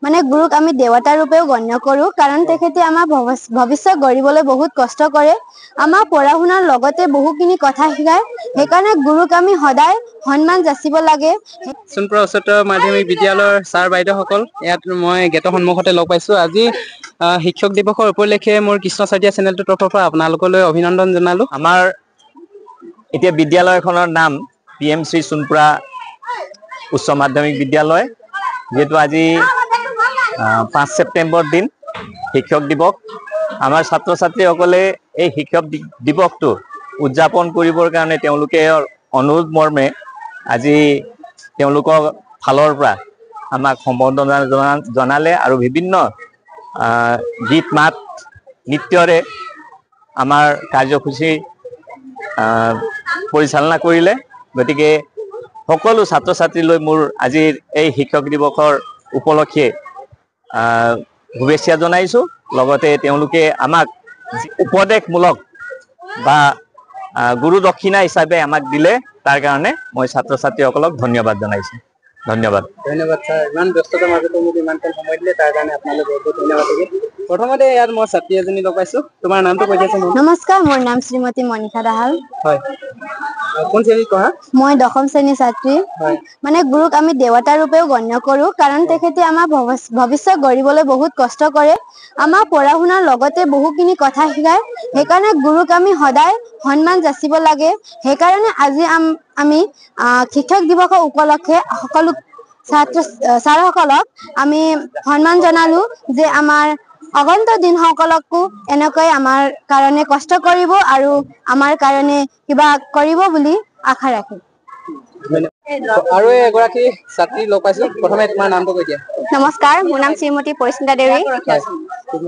মানে গুৰুক আমি দেৱতা ৰূপেও গণ্য কৰো, কাৰণ তেখেতে আমাৰ ভৱিষ্যত গঢ়িবলৈ বহুত কষ্ট কৰে। আমাৰ পঢ়া শুনাৰ লগতে বহুখিনি কথা শিকায়, সেইকাৰণে গুৰুক আমি সদায় সন্মান যাচিব লাগে। সোণপুৰ উচ্চতৰ মাধ্যমিক বিদ্যালয়ৰ ছাৰ বাইদেউসকল, ইয়াত মই গেটৰ সন্মুখতে লগ পাইছো। আজি শিক্ষক দিৱসৰ উপলক্ষে মোৰ কৃষ্ণ চাৰ্টিয়া চেনেলটোৰ তৰফৰ পৰা আপোনালোকলৈ অভিনন্দন জনালো। আমাৰ এতিয়া বিদ্যালয়খনৰ নাম PM শ্ৰী সোণপুৰা উচ্চ মাধ্যমিক বিদ্যালয়। যেহেতু আজি 5 ছেপ্টেম্বৰ দিন শিক্ষক দিৱস, আমাৰ ছাত্ৰ ছাত্ৰীসকলে এই শিক্ষক দিৱসটো উদযাপন কৰিবৰ কাৰণে তেওঁলোকে অনুৰোধ মৰ্মে আজি তেওঁলোকৰ ফালৰ পৰা আমাক সম্বৰ্ধনা জনালে আৰু বিভিন্ন গীত মাত নৃত্যৰে আমাৰ কাৰ্যসূচী পৰিচালনা কৰিলে। গতিকে সকলো ছাত্ৰ ছাত্ৰীলৈ মোৰ আজিৰ এই শিক্ষক দিৱসৰ উপলক্ষে শুভেচ্ছা জনাইছো। লগতে তেওঁলোকে আমাক উপদেশমূলক বা গুৰু দক্ষিণা হিচাপে আমাক দিলে, তাৰ কাৰণে মই ছাত্ৰ ছাত্ৰীসকলক ধন্যবাদ জনাইছো। ধন্যবাদ। ধন্যবাদ ছাৰ, ইমান ব্যস্ততাৰ মাজতো মোক ইমান কম সময় দিলে, তাৰ কাৰণে আপোনালৈ বহুত বহুত ধন্যবাদ থাকিল। প্ৰথমতে ইয়াত মই ছাত্ৰী এজনী লগ পাইছো, তোমাৰ নামটো কৈ দিয়াচোন। নমস্কাৰ, মোৰ নাম শ্ৰীমতী মনিষা দাহাল। হয়, কোন শ্ৰেণীত পঢ়া? মই 10ম শ্ৰেণীৰ ছাত্ৰী। মানে গুৰুক আমি দেৱতা ৰূপেও গণ্য কৰো, কাৰণ তেখেতে আমাৰ ভৱিষ্যত গঢ়িবলৈ বহুত কষ্ট কৰে। আমাৰ পঢ়া শুনাৰ লগতে বহুখিনি কথা শিকায়, সেইকাৰণে গুৰুক আমি সদায় সন্মান যাচিব লাগে। সেইকাৰণে আজি আমি শিক্ষক দিৱসৰ উপলক্ষে সকলো ছাৰসকলক আমি সন্মান জনালো যে আমাৰ আগন্ত দিনসকলকো এনেকৈ আমাৰ কাৰণে কষ্ট কৰিব আৰু আমাৰ কাৰণে কিবা কৰিব বুলি আশা ৰাখিম। আৰু এগৰাকী ছাত্ৰী লগ পাইছো, প্ৰথমে তোমাৰ নামটো কৈ দিয়া। নমস্কাৰ, মোৰ নাম শ্ৰীমতী পৰিস্মিতা দেৱী। কোন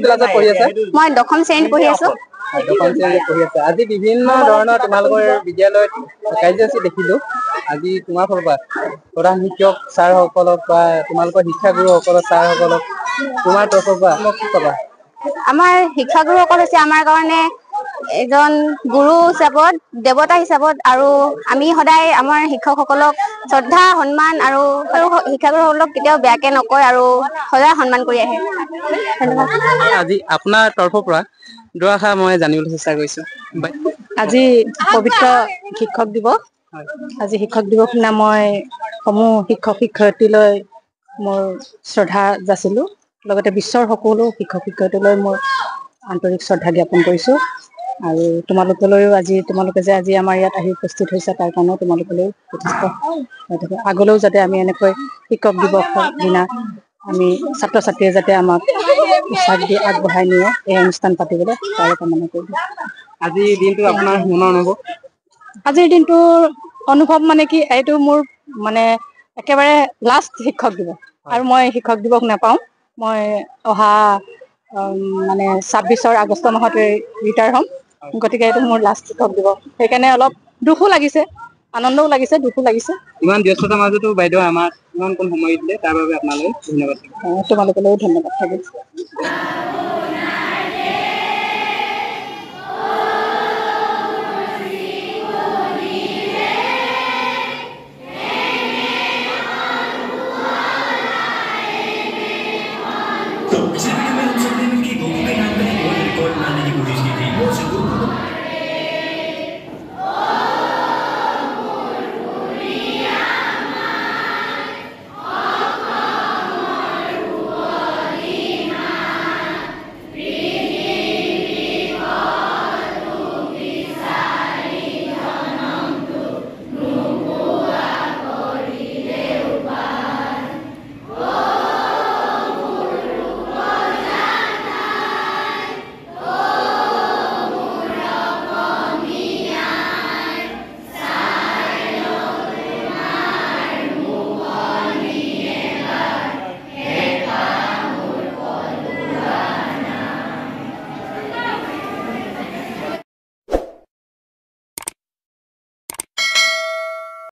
ক্লাছত পঢ়ি আছা? মই 10ম শ্ৰেণীত পঢ়ি আছো। 10ম শ্ৰেণীত পঢ়ি আছা। আজি বিভিন্ন ধৰণৰ তোমালোকৰ বিদ্যালয়ত কাৰ্যসূচী দেখিলো। আজি তোমাৰ ফালৰ পৰা প্ৰধান শিক্ষক ছাৰসকলক বা তোমালোকৰ শিক্ষাগুৰুসকলক ছাৰসকলক তোমাৰ তৰফৰ পৰা কি কবা? আমাৰ শিক্ষাগুৰুসকল হৈছে আমাৰ কাৰণে এজন গুৰু হিচাপত, দেৱতা হিচাপত, আৰু আমি সদায় আমাৰ শিক্ষকসকলক শ্ৰদ্ধা সন্মান আৰু শিক্ষাগুৰুসকলক কেতিয়াও বেয়াকে নকয় আৰু সদায় সন্মান কৰি আহে। ধন্যবাদ। আজি আপোনাৰ তৰফৰ পৰা দুআষাৰ মই জানিবলৈ চেষ্টা কৰিছো। আজি পবিত্ৰ শিক্ষক দিৱস। আজি শিক্ষক দিৱস দিনা মই সমূহ শিক্ষক শিক্ষয়িত্ৰীলৈ মোৰ শ্ৰদ্ধা যাচিলো, লগতে বিশ্বৰ সকলো শিক্ষক শিক্ষয়িত্ৰীলৈ মোৰ আন্তৰিক শ্ৰদ্ধা জ্ঞাপন কৰিছো। আৰু তোমালোকলৈও তোমালোকে যে আজি আমাৰ ইয়াত আহি উপস্থিত হৈছে, তাৰ কাৰণেও তোমালোকলৈও যথেষ্ট আগলৈও যাতে আমি এনেকৈ শিক্ষক দিৱসৰ দিনা আমি ছাত্ৰ ছাত্ৰীয়ে যাতে আমাক উৎসাহ দি আগবঢ়াই নিয়ে এই অনুষ্ঠান পাতিবলৈ, তাৰে কামনা কৰিলো। আজিৰ দিনটো আপোনাৰ মনৰ অনুভৱ? আজিৰ দিনটোৰ অনুভৱ মানে কি, এইটো মোৰ মানে একেবাৰে লাষ্ট শিক্ষক দিৱস, আৰু মই শিক্ষক দিৱস নাপাওঁ। মই অহা মানে 26 আগষ্ট মাহত ৰিটায়াৰ হ'ম। গতিকে এইটো মোৰ লাষ্ট শিক্ষক দিৱস, সেইকাৰণে অলপ দুখো লাগিছে, আনন্দও লাগিছে, দুখো লাগিছে। ইমান ব্যস্ততাৰ মাজতো বাইদেউ আমাক ইমান কম সময় দিলে, তাৰ বাবে আপোনালৈ ধন্যবাদ। তোমালোকলৈও ধন্যবাদ থাকিল। Sebelum menonton film Kibo, mungkin Anda boleh rekod nanti di posisi di seguro.